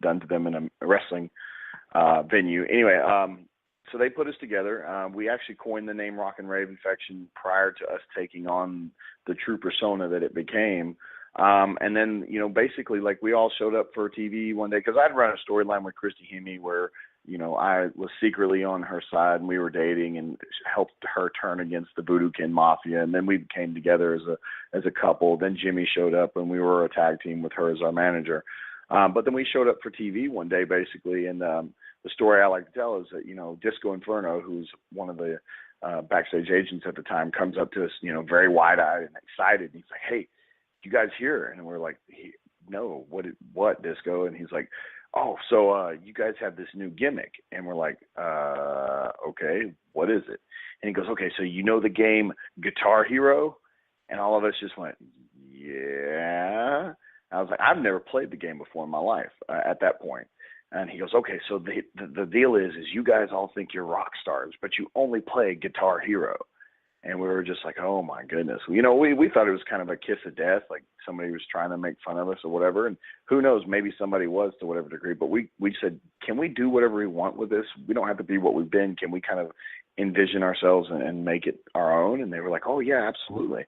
done to them in a wrestling venue. Anyway, so they put us together. We actually coined the name Rock and Rave Infection prior to us taking on the true persona that it became. And then, you know, basically, like, we all showed up for TV one day, because I'd run a storyline with Christy Hemme where, you know, I was secretly on her side and we were dating and helped her turn against the Voodoo Kin Mafia. And then we came together as a couple. Then Jimmy showed up and we were a tag team with her as our manager. But then we showed up for TV one day, basically. And the story I like to tell is that, you know, Disco Inferno, who's one of the backstage agents at the time, comes up to us, you know, very wide-eyed and excited. And he's like, "Hey, you guys here?" And we're like, "No, what, Disco?" And he's like, "Oh, so you guys have this new gimmick." And we're like, "Okay, what is it?" And he goes, "Okay, so you know the game Guitar Hero?" And all of us just went, "Yeah." I was like, "I've never played the game before in my life at that point." And he goes, "Okay, so the deal is you guys all think you're rock stars, but you only play Guitar Hero." And we were just like, "Oh my goodness." You know, we thought it was kind of a kiss of death, like somebody was trying to make fun of us or whatever. And who knows, maybe somebody was to whatever degree. But we said, "Can we do whatever we want with this? We don't have to be what we've been. Can we kind of envision ourselves and make it our own?" And they were like, "Oh yeah, absolutely."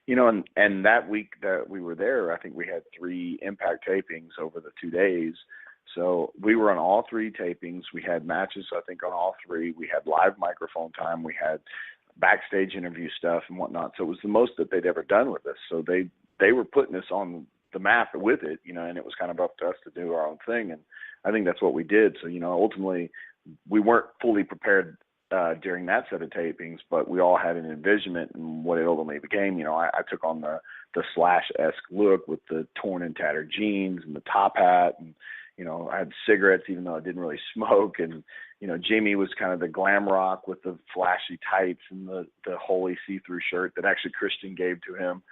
You know, and that week that we were there, I think we had 3 Impact tapings over the 2 days. So we were on all 3 tapings. We had matches, I think, on all 3. We had live microphone time. We had backstage interview stuff and whatnot. So it was the most that they'd ever done with us. So they were putting us on the map with it, you know, and it was kind of up to us to do our own thing. And I think that's what we did. So, you know, ultimately we weren't fully prepared during that set of tapings, but we all had an envisionment in what it ultimately became. You know, I took on the Slash-esque look with the torn and tattered jeans and the top hat, and, you know, I had cigarettes even though I didn't really smoke. And, you know, Jimmy was kind of the glam rock with the flashy tights and the holy see-through shirt that actually Christian gave to him,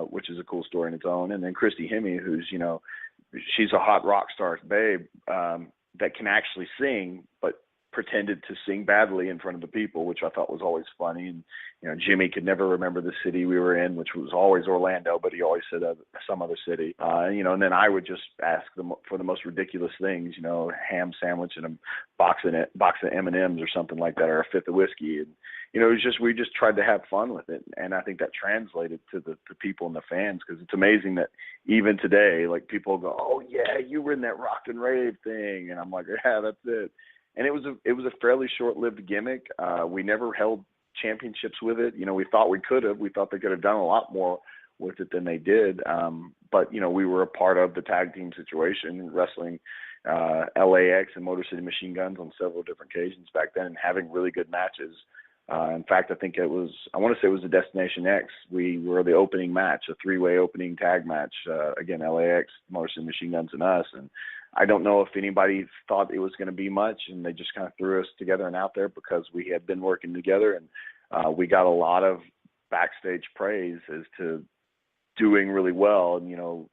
which is a cool story in its own. And then Christy Hemme, who's, you know, she's a hot rock star babe that can actually sing, but pretended to sing badly in front of the people, which I thought was always funny. And, you know, Jimmy could never remember the city we were in, which was always Orlando, but he always said some other city. You know, and then I would just ask them for the most ridiculous things, you know, ham sandwich and a box of M&Ms or something like that, or a fifth of whiskey. And, you know, it was just, we just tried to have fun with it. And I think that translated to the people and the fans, because it's amazing that even today, like, people go, "Oh yeah, you were in that Rock and Rave thing." And I'm like, "Yeah, that's it." And it was a fairly short-lived gimmick. We never held championships with it. You know, we thought we could have. We thought they could have done a lot more with it than they did. But, you know, we were a part of the tag team situation, wrestling LAX and Motor City Machine Guns on several different occasions back then, and having really good matches. In fact, I think I want to say it was the Destination X. We were the opening match, a 3-way opening tag match. Again, LAX, Motor City Machine Guns, and us. And I don't know if anybody thought it was going to be much, and they just kind of threw us together and out there because we had been working together, and we got a lot of backstage praise as to doing really well and, you know,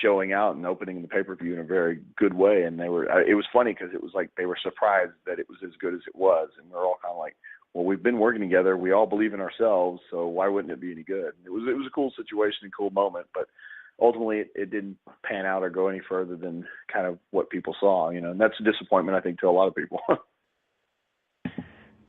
showing out and opening the pay-per-view in a very good way. And it was funny because it was like they were surprised that it was as good as it was, and we're all kind of like, well, we've been working together. We all believe in ourselves, so why wouldn't it be any good? It was a cool situation and cool moment, but ultimately it didn't pan out or go any further than kind of what people saw, you know, and that's a disappointment, I think, to a lot of people.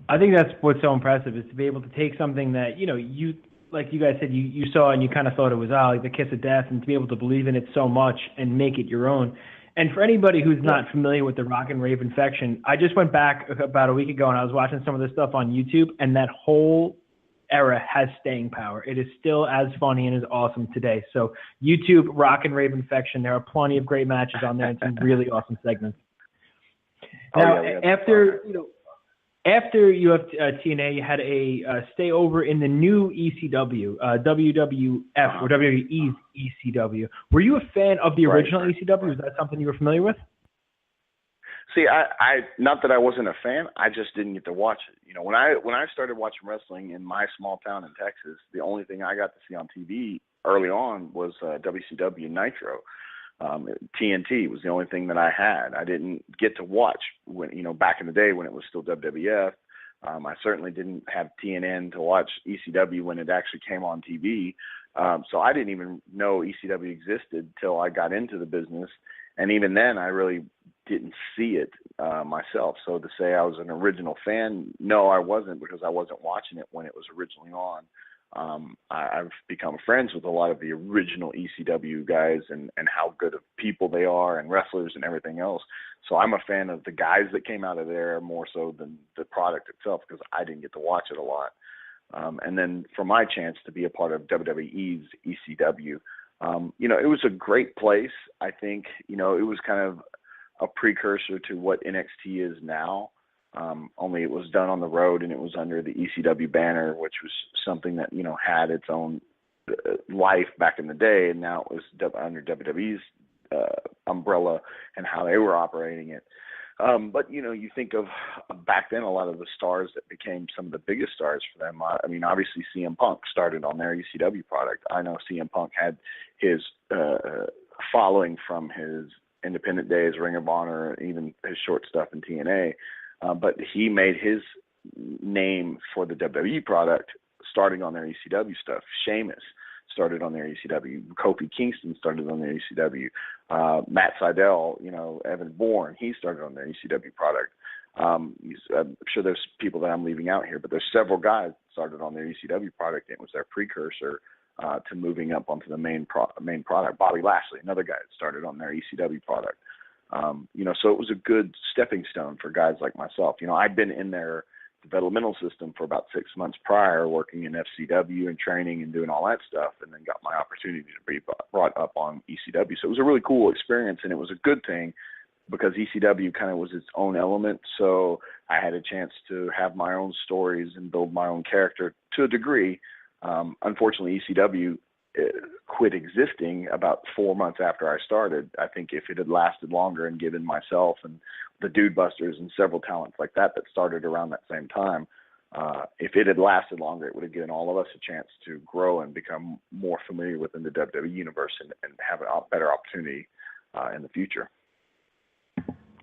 I think that's what's so impressive, is to be able to take something that, you know, you, like you guys said, you saw and you kind of thought it was like the kiss of death, and to be able to believe in it so much and make it your own. And for anybody who's not familiar with the Rock and Rave Infection, I just went back about a week ago and I was watching some of this stuff on YouTube, and that whole era has staying power. It is still as funny and as awesome today. So YouTube, Rock and Rave Infection, there are plenty of great matches on there and some really awesome segments. Now, after you have TNA, you had a stay over in the new ECW, WWF, or WWE's ECW. Were you a fan of the original ECW? Was that something you were familiar with? See, I not that I wasn't a fan, I just didn't get to watch it. You know, when I started watching wrestling in my small town in Texas, the only thing I got to see on TV early on was WCW Nitro. TNT was the only thing that I had. I didn't get to watch when, you know, back in the day when it was still WWF. I certainly didn't have TNN to watch ECW when it actually came on TV. So I didn't even know ECW existed till I got into the business. And even then, I really didn't see it myself. So to say I was an original fan, no, I wasn't, because I wasn't watching it when it was originally on. I've become friends with a lot of the original ECW guys and how good of people they are and wrestlers and everything else. So I'm a fan of the guys that came out of there more so than the product itself, because I didn't get to watch it a lot. And then for my chance to be a part of WWE's ECW, it was a great place. I think, it was kind of a precursor to what NXT is now. Only it was done on the road, and it was under the ECW banner, which was something that, had its own life back in the day. And now it was under WWE's umbrella and how they were operating it. But, you think of back then, a lot of the stars that became some of the biggest stars for them. Obviously CM Punk started on their ECW product. I know CM Punk had his following from his independent days, Ring of Honor, even his short stuff in TNA. But he made his name for the WWE product starting on their ECW stuff. Sheamus started on their ECW. Kofi Kingston started on their ECW. Matt Sydal, Evan Bourne, he started on their ECW product. I'm sure there's people that I'm leaving out here, but there's several guys that started on their ECW product. It was their precursor to moving up onto the main product. Bobby Lashley, another guy that started on their ECW product. So it was a good stepping stone for guys like myself. I'd been in their developmental system for about 6 months prior, working in FCW and training and doing all that stuff, and then got my opportunity to be brought up on ECW. So it was a really cool experience, and it was a good thing because ECW kind of was its own element. So I had a chance to have my own stories and build my own character to a degree. Unfortunately, ECW quit existing about 4 months after I started. I think if it had lasted longer and given myself and the Dude Busters and several talents like that started around that same time, if it had lasted longer, it would have given all of us a chance to grow and become more familiar within the WWE universe and have a better opportunity in the future.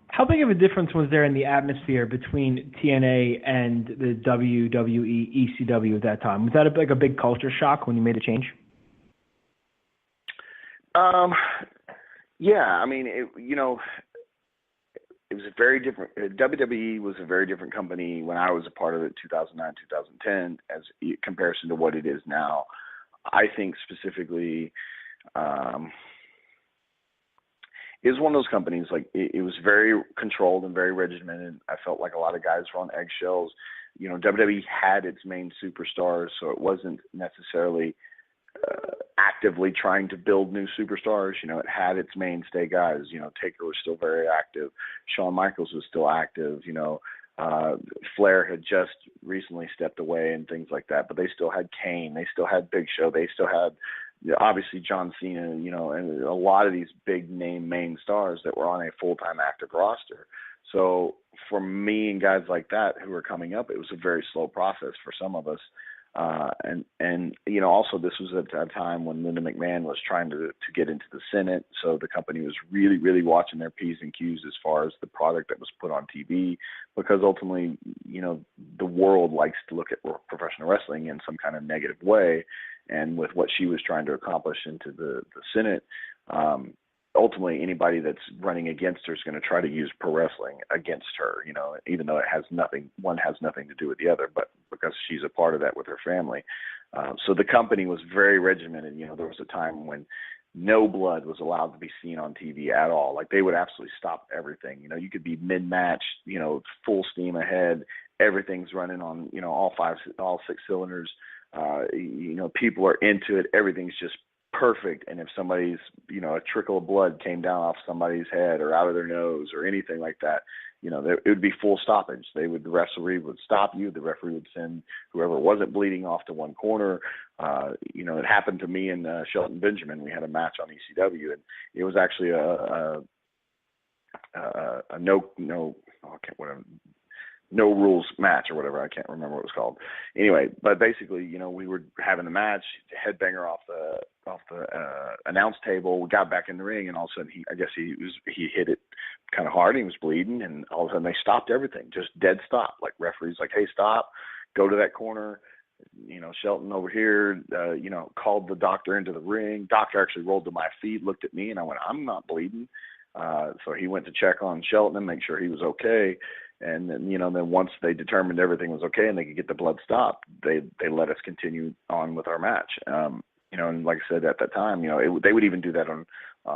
How big of a difference was there in the atmosphere between TNA and the WWE ECW at that time? Was that a big culture shock when you made a change? Yeah, it was a very different. WWE was a very different company when I was a part of it, 2009, 2010, as in comparison to what it is now. I think specifically, it was one of those companies, like it was very controlled and very regimented. I felt like a lot of guys were on eggshells. WWE had its main superstars, so it wasn't necessarily actively trying to build new superstars. It had its mainstay guys. Taker was still very active. Shawn Michaels was still active. Flair had just recently stepped away and things like that, but they still had Kane. They still had Big Show. They still had, obviously, John Cena, and a lot of these big name main stars that were on a full-time active roster. So for me and guys like that who were coming up, it was a very slow process for some of us. Also this was at a time when Linda McMahon was trying to get into the Senate. So the company was really, really watching their P's and Q's as far as the product that was put on TV, because ultimately, the world likes to look at professional wrestling in some kind of negative way. And with what she was trying to accomplish into the Senate, ultimately anybody that's running against her is going to try to use pro wrestling against her, even though one has nothing to do with the other, but because she's a part of that with her family. So the company was very regimented. There was a time when no blood was allowed to be seen on TV at all. Like, they would absolutely stop everything. You could be mid-match, full steam ahead. Everything's running on, all 6 cylinders. People are into it. Everything's just perfect. And if somebody's, a trickle of blood came down off somebody's head or out of their nose or anything like that, it would be full stoppage. The referee would stop you. The referee would send whoever wasn't bleeding off to one corner. It happened to me and Shelton Benjamin. We had a match on ECW, and it was actually a no rules match or whatever. I can't remember what it was called. Anyway, but basically, we were having the match, headbanger off the announce table. We got back in the ring, and all of a sudden, he hit it kind of hard. And he was bleeding, and all of a sudden they stopped everything, just dead stop. Like, referees like, hey, stop, go to that corner. Shelton over here, called the doctor into the ring. Doctor actually rolled to my feet, looked at me, and I went, I'm not bleeding. So he went to check on Shelton and make sure he was okay. And then, then once they determined everything was okay and they could get the blood stopped, they let us continue on with our match. And like I said, at that time, they would even do that on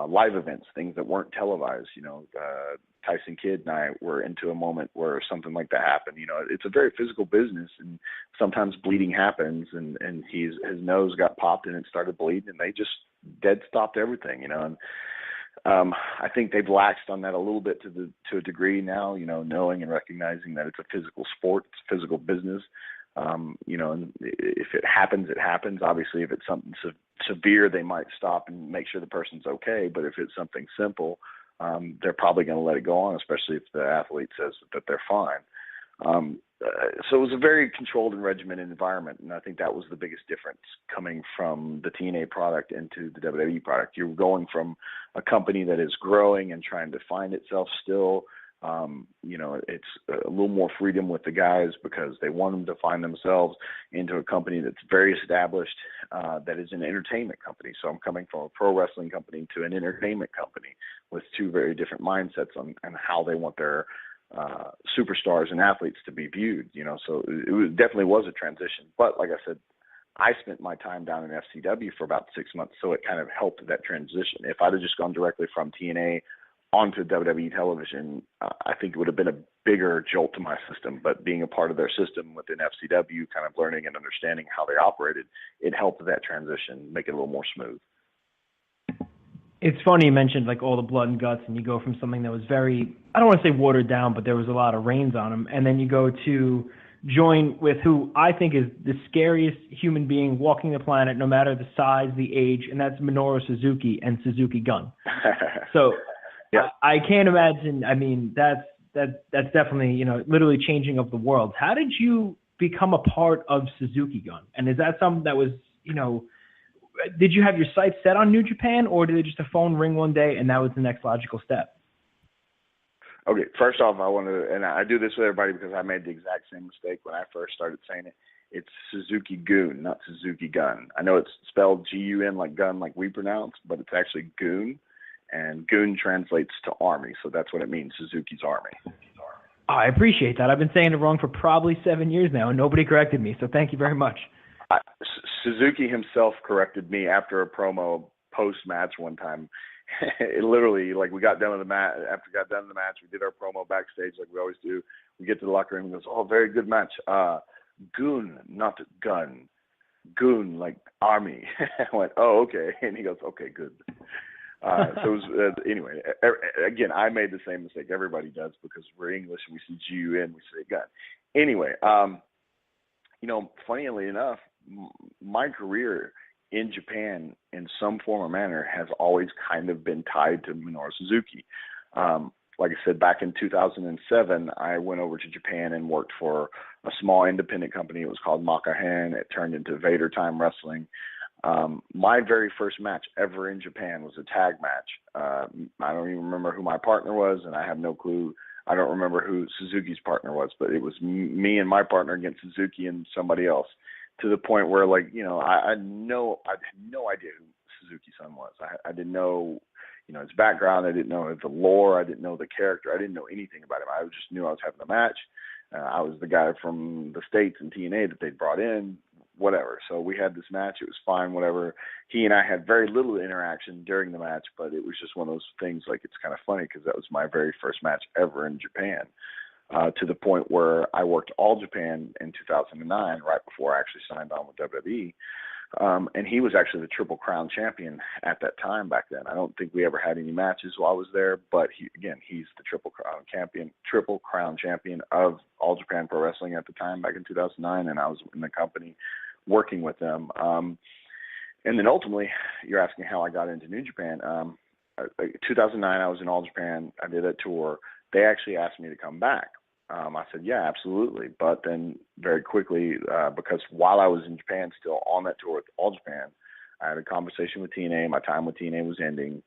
live events, things that weren't televised. Tyson Kidd and I were into a moment where something like that happened. It's a very physical business, and sometimes bleeding happens, and his nose got popped and it started bleeding, and they just dead stopped everything, and I think they've laxed on that a little bit to a degree now, knowing and recognizing that it's a physical sport, it's a physical business. And if it happens, it happens. Obviously, if it's something severe, they might stop and make sure the person's okay. But if it's something simple, they're probably going to let it go on, especially if the athlete says that they're fine. So it was a very controlled and regimented environment, and I think that was the biggest difference coming from the TNA product into the WWE product. You're going from a company that is growing and trying to find itself still. It's a little more freedom with the guys because they want them to find themselves, into a company that's very established, that is an entertainment company. So I'm coming from a pro wrestling company to an entertainment company with two very different mindsets on how they want their superstars and athletes to be viewed. So it definitely was a transition. But like I said, I spent my time down in FCW for about 6 months, so it kind of helped that transition. If I'd have just gone directly from TNA onto WWE television, I think it would have been a bigger jolt to my system. But being a part of their system within FCW, kind of learning and understanding how they operated, it helped that transition, make it a little more smooth. It's funny you mentioned like all the blood and guts, and you go from something that was very, I don't want to say watered down, but there was a lot of reins on them, and then you go to join with who I think is the scariest human being walking the planet, no matter the size, the age, and that's Minoru Suzuki and Suzuki Gun. So yeah. I can't imagine. I mean, that's definitely, literally changing of the world. How did you become a part of Suzuki Gun? And is that something that was, did you have your sights set on New Japan, or did it just a phone ring one day and that was the next logical step? Okay, first off, I want to, and I do this with everybody because I made the exact same mistake when I first started saying it. It's Suzuki Goon, not Suzuki Gun. I know it's spelled G-U-N like gun, like we pronounce, but it's actually Goon, and Goon translates to army, so that's what it means, Suzuki's Army. I appreciate that. I've been saying it wrong for probably 7 years now, and nobody corrected me, so thank you very much. Suzuki himself corrected me after a promo post-match one time. It literally, like, we got done with the match. After we got done with the match, we did our promo backstage like we always do. We get to the locker room and goes, "Oh, very good match. Goon, not gun. Goon, like army." I went, "Oh, okay." And he goes, "Okay, good." So it was, anyway, again, I made the same mistake. Everybody does because we're English and we see G-U-N, we say gun. Anyway, funnily enough, my career in Japan in some form or manner has always kind of been tied to Minoru Suzuki. Like I said, back in 2007, I went over to Japan and worked for a small independent company. It was called Makahen. It turned into Vader Time Wrestling. My very first match ever in Japan was a tag match. I don't even remember who my partner was, and I have no clue. I don't remember who Suzuki's partner was, but it was me and my partner against Suzuki and somebody else, to the point where, like, I had no idea who Suzuki-san was. I didn't know, his background. I didn't know the lore. I didn't know the character. I didn't know anything about him. I just knew I was having a match. I was the guy from the States and TNA that they'd brought in, whatever. So we had this match. It was fine, whatever. He and I had very little interaction during the match, but it was just one of those things, like, it's kind of funny because that was my very first match ever in Japan. To the point where I worked All Japan in 2009, right before I actually signed on with WWE. And he was actually the Triple Crown champion at that time back then. I don't think we ever had any matches while I was there, but he's the Triple Crown champion of All Japan Pro Wrestling at the time back in 2009, and I was in the company working with them. And then ultimately, you're asking how I got into New Japan. 2009, I was in All Japan. I did a tour. They actually asked me to come back. I said, yeah, absolutely. But then very quickly, because while I was in Japan still on that tour with All Japan, I had a conversation with TNA. My time with TNA was ending.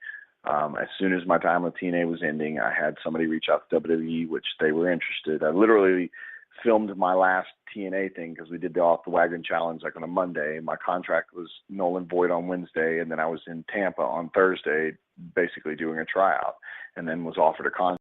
As soon as my time with TNA was ending, I had somebody reach out to WWE, which they were interested. I literally filmed my last TNA thing because we did the Off the Wagon Challenge like on a Monday. My contract was null and void on Wednesday, and then I was in Tampa on Thursday basically doing a tryout, and then was offered a contract